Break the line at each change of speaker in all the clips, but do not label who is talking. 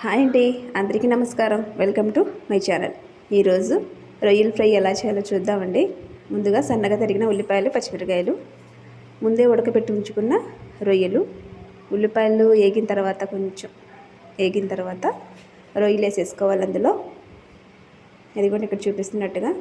Hi అండి, అందరికీ నమస్కారం. Welcome to my channel. ఈరోజు రొయ్యల ఫ్రై ఎలా చేయాలో చూద్దామండి. ముందుగా సన్నగా తరిగిన ఉల్లిపాయలు, పచ్చిమిరకాయలు, ముందే ఉడకబెట్టి ఉంచుకున్న రొయ్యలు, ఉల్లిపాయలు వేగిన తర్వాత కొంచెం వేగిన తర్వాత రొయ్యలు వేసేసుకోవాలి. అందులో అది కూడా ఇక్కడ చూపిస్తున్నట్టుగా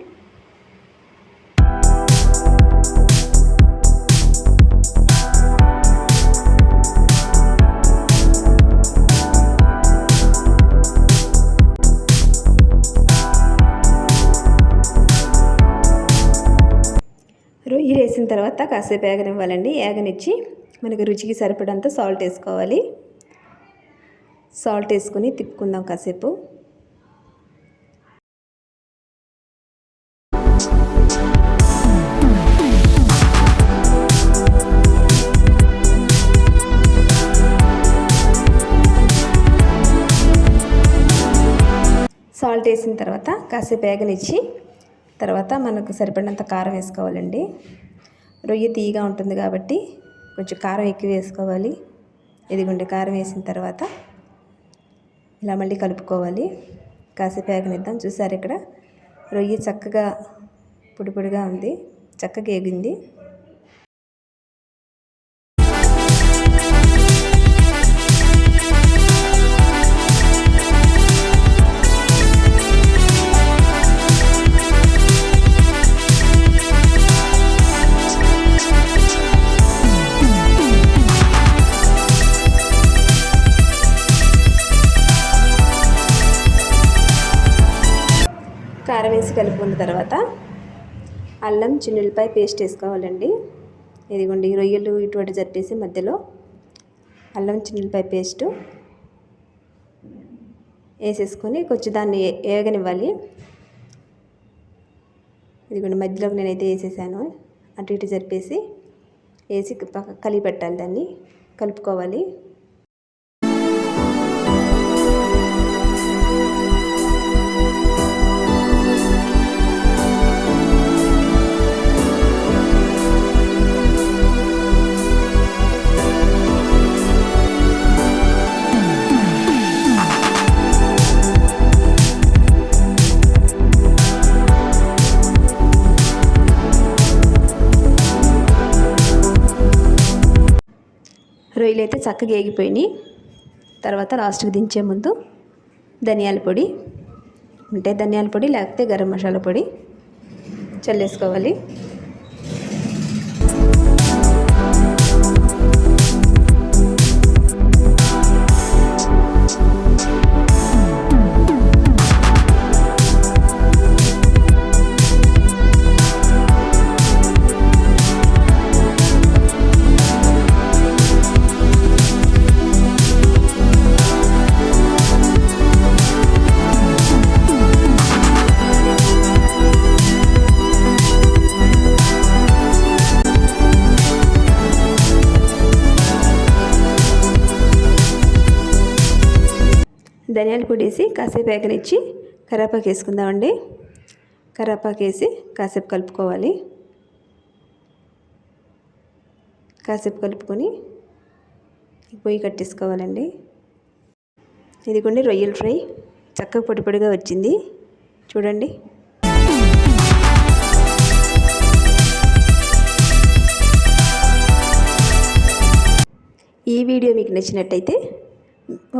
రొయ్యలు వేసిన తర్వాత కాసేపు ఏగనివ్వాలండి. ఏగనిచ్చి మనకి రుచికి సరిపడంత సాల్ట్ వేసుకోవాలి. సాల్ట్ వేసుకొని తిప్పుకుందాం కాసేపు. సాల్ట్ వేసిన తర్వాత కాసేపు ఏగనిచ్చి తర్వాత మనకు సరిపడినంత కారం వేసుకోవాలండి. రొయ్య తీయగా ఉంటుంది కాబట్టి కొంచెం కారం ఎక్కువ వేసుకోవాలి. ఇదిగోండి, కారం వేసిన తర్వాత ఇలా మళ్ళీ కలుపుకోవాలి. కాసేపు ఏగనిద్దాం. చూసారు, ఇక్కడ రొయ్య చక్కగా పొడి పొడిగా ఉంది, చక్కగా ఏగింది. కారం వేసి కలుపుకున్న తర్వాత అల్లం, చిన్నులపాయ పేస్ట్ వేసుకోవాలండి. ఇదిగోండి, రొయ్యలు ఇటువంటి జరిపేసి మధ్యలో అల్లం, చిన్నులపాయ పేస్టు వేసేసుకొని కొంచెం దాన్ని వేగనివ్వాలి. ఇదిగోండి, మధ్యలోకి నేనైతే వేసేసాను. అటు ఇటు జరిపేసి వేసి కలిపి పెట్టాలి, దాన్ని కలుపుకోవాలి. రొయ్యలు అయితే చక్కగా ఏగిపోయినాయి. తర్వాత లాస్ట్కి దించే ముందు ధనియాల పొడి ఉంటే ధనియాల పొడి, లేకపోతే గరం మసాలా పొడి చల్లేసుకోవాలి. ధనియాల పొడి వేసి కాసేపు వేగనిచ్చి కరివేపాకు వేసుకుందామండి. కరివేపాకు వేసి కాసేపు కలుపుకోవాలి. కాసేపు కలుపుకొని పొయ్యి కట్టేసుకోవాలండి. ఇదిగోండి, రొయ్యల ఫ్రై చక్కగా పొడి పొడిగా వచ్చింది. చూడండి. ఈ వీడియో మీకు నచ్చినట్టయితే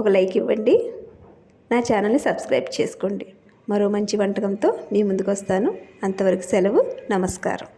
ఒక లైక్ ఇవ్వండి. నా ఛానల్ని సబ్స్క్రైబ్ చేసుకోండి. మరో మంచి వంటకంతో మీ ముందుకు వస్తాను. అంతవరకు సెలవు. నమస్కారం.